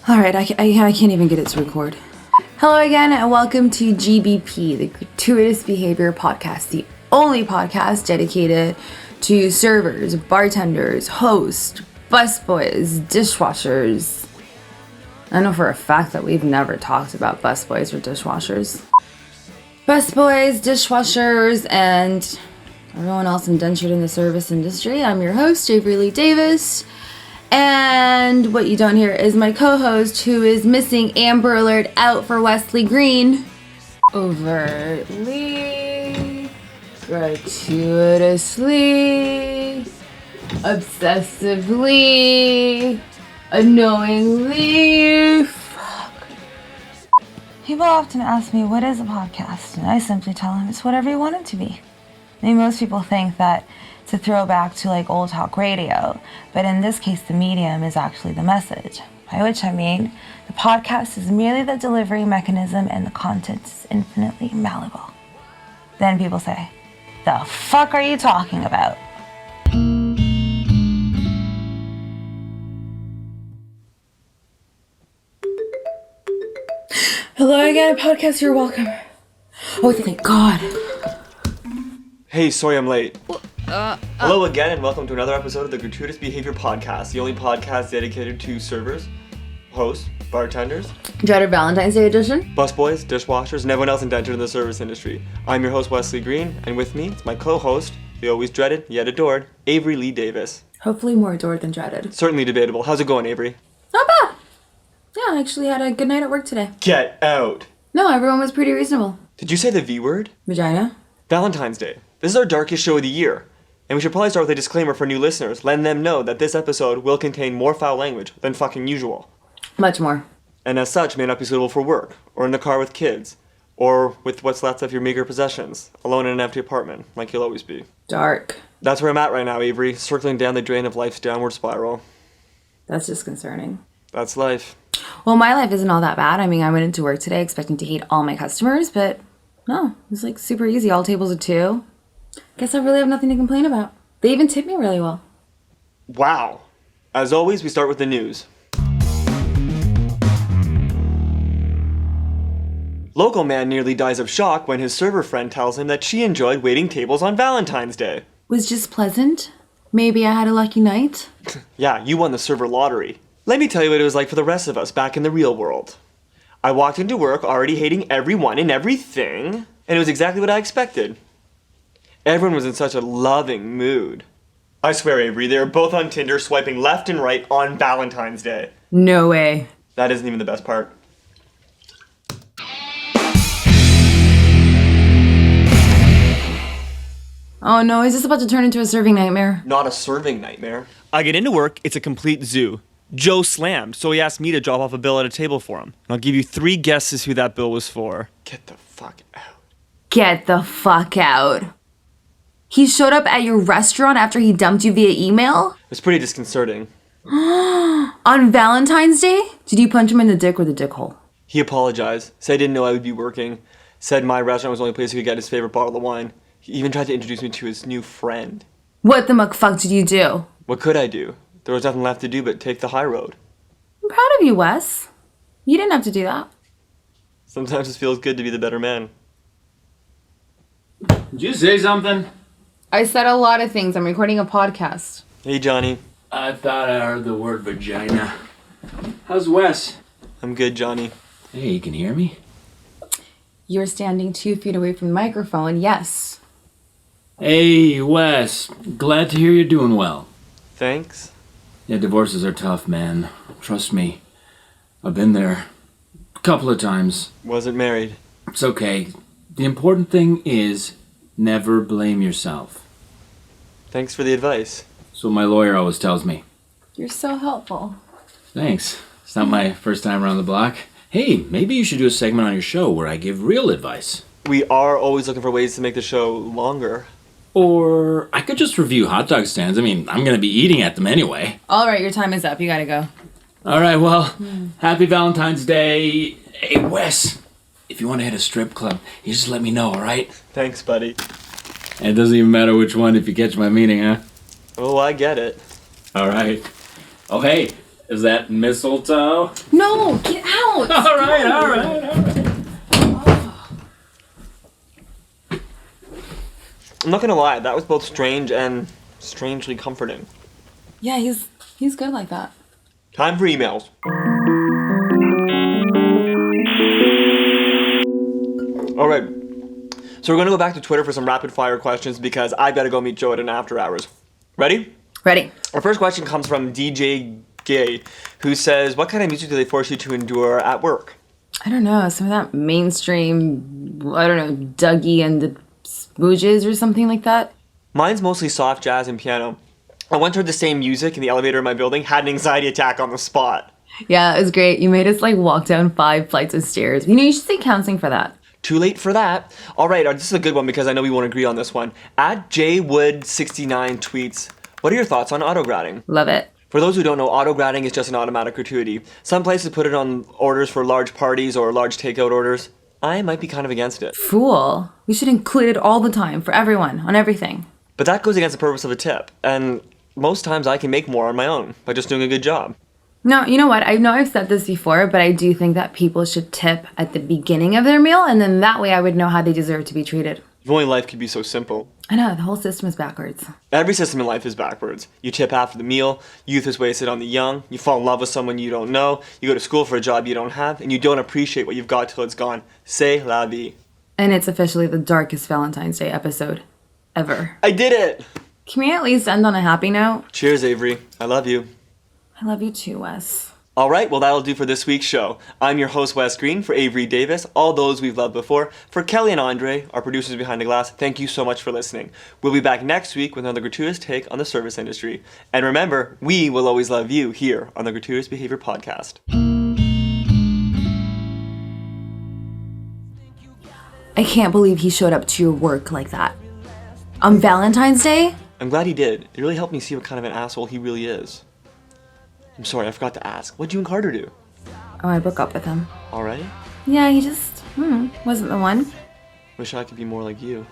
Alright, I can't even get it to record. Hello again, and welcome to GBP, the Gratuitous Behavior podcast, the only podcast dedicated to servers, bartenders, hosts, busboys, dishwashers. I know for a fact that we've never talked about busboys or dishwashers. Busboys, dishwashers, and everyone else indentured in the service industry. I'm your host, Avery Leigh Davis. And what you don't hear is my co-host, who is missing Amber Alert out for Wesley, Greene. Overtly, gratuitously, obsessively, unknowingly. Fuck. People often ask me, what is a podcast? And I simply tell them it's whatever you want it to be. I mean, most people think that it's a throwback to like old talk radio, but in this case, the medium is actually the message. By which I mean, the podcast is merely the delivery mechanism and the content is infinitely malleable. Then people say, the fuck are you talking about? Hello again, podcast, you're welcome. Oh, thank God. Hey, sorry I'm late. Hello again and welcome to another episode of the Gratuitous Behavior podcast, the only podcast dedicated to servers, hosts, bartenders, Dreaded Valentine's Day edition, busboys, dishwashers, and everyone else indentured in the service industry. I'm your host, Wesley, Greene, and with me is my co-host, the always dreaded, yet adored, Avery Leigh Davis. Hopefully more adored than dreaded. Certainly debatable. How's it going, Avery? Not bad. Yeah, I actually had a good night at work today. Get out! No, everyone was pretty reasonable. Did you say the V word? Vagina? Valentine's Day. This is our darkest show of the year. And we should probably start with a disclaimer for new listeners, letting them know that this episode will contain more foul language than fucking usual. Much more. And as such may not be suitable for work, or in the car with kids, or with what's left of your meager possessions, alone in an empty apartment, like you'll always be. Dark. That's where I'm at right now, Avery, circling down the drain of life's downward spiral. That's disconcerting. That's life. Well, my life isn't all that bad. I mean, I went into work today expecting to hate all my customers, but no, it was like super easy. All tables of two. Guess I really have nothing to complain about. They even tip me really well. Wow. As always, we start with the news. Local man nearly dies of shock when his server friend tells him that she enjoyed waiting tables on Valentine's Day. Was just pleasant. Maybe I had a lucky night. Yeah, you won the server lottery. Let me tell you what it was like for the rest of us back in the real world. I walked into work already hating everyone and everything, and it was exactly what I expected. Everyone was in such a loving mood. I swear, Avery, they were both on Tinder swiping left and right on Valentine's Day. No way. That isn't even the best part. Oh no, is this about to turn into a serving nightmare? Not a serving nightmare. I get into work, it's a complete zoo. Joe slammed, so he asked me to drop off a bill at a table for him. I'll give you 3 guesses who that bill was for. Get the fuck out. Get the fuck out. He showed up at your restaurant after he dumped you via email? It was pretty disconcerting. On Valentine's Day? Did you punch him in the dick or the dick hole? He apologized, said he didn't know I would be working, said my restaurant was the only place he could get his favorite bottle of wine. He even tried to introduce me to his new friend. What the fuck did you do? What could I do? There was nothing left to do but take the high road. I'm proud of you, Wes. You didn't have to do that. Sometimes it feels good to be the better man. Did you say something? I said a lot of things. I'm recording a podcast. Hey, Johnny. I thought I heard the word vagina. How's Wes? I'm good, Johnny. Hey, you can hear me? You're standing 2 feet away from the microphone, yes. Hey, Wes. Glad to hear you're doing well. Thanks. Yeah, divorces are tough, man. Trust me. I've been there a couple of times. Wasn't married. It's okay. The important thing is never blame yourself. Thanks for the advice. That's what my lawyer always tells me. You're so helpful. Thanks. It's not my first time around the block. Hey, maybe you should do a segment on your show where I give real advice. We are always looking for ways to make the show longer. Or I could just review hot dog stands. I mean, I'm going to be eating at them anyway. All right, your time is up. You gotta go. All right, well, happy Valentine's Day. Hey, Wes, if you want to hit a strip club, you just let me know, all right? Thanks, buddy. And it doesn't even matter which one if you catch my meaning, huh? Oh, I get it. All right. Oh, hey, Is that mistletoe? No, get out! All right. I'm not gonna lie, that was both strange and strangely comforting. Yeah, he's good like that. Time for emails. Alright, so we're gonna go back to Twitter for some rapid fire questions because I've gotta go meet Joe at an after hours. Ready? Ready. Our first question comes from DJ Gay, who says, what kind of music do they force you to endure at work? I don't know, some of that mainstream, I don't know, Dougie and the Spooges or something like that. Mine's mostly soft jazz and piano. I once heard the same music in the elevator in my building, had an anxiety attack on the spot. Yeah, it was great. You made us like walk down 5 flights of stairs. You know, you should take counseling for that. Too late for that. All right, this is a good one because I know we won't agree on this one. At jwood69 tweets, what are your thoughts on auto-gratting? Love it. For those who don't know, auto-gratting is just an automatic gratuity. Some places put it on orders for large parties or large takeout orders. I might be kind of against it. Fool. We should include it all the time for everyone, on everything. But that goes against the purpose of a tip. And most times I can make more on my own by just doing a good job. No, you know what? I know I've said this before, but I do think that people should tip at the beginning of their meal, and then that way I would know how they deserve to be treated. If only life could be so simple. I know, the whole system is backwards. Every system in life is backwards. You tip after the meal, youth is wasted on the young, you fall in love with someone you don't know, you go to school for a job you don't have, and you don't appreciate what you've got till it's gone. C'est la vie. And it's officially the darkest Valentine's Day episode ever. I did it! Can we at least end on a happy note? Cheers, Avery. I love you. I love you too, Wes. All right, well, that'll do for this week's show. I'm your host, Wes Greene, for Avery Davis, all those we've loved before. For Kelly and Andre, our producers behind the glass, thank you so much for listening. We'll be back next week with another gratuitous take on the service industry. And remember, we will always love you here on the Gratuitous Behavior Podcast. I can't believe he showed up to your work like that. On Valentine's Day? I'm glad he did. It really helped me see what kind of an asshole he really is. I'm sorry, I forgot to ask. What'd you and Carter do? Oh, I broke up with him. Already? Yeah, he just, wasn't the one. Wish I could be more like you.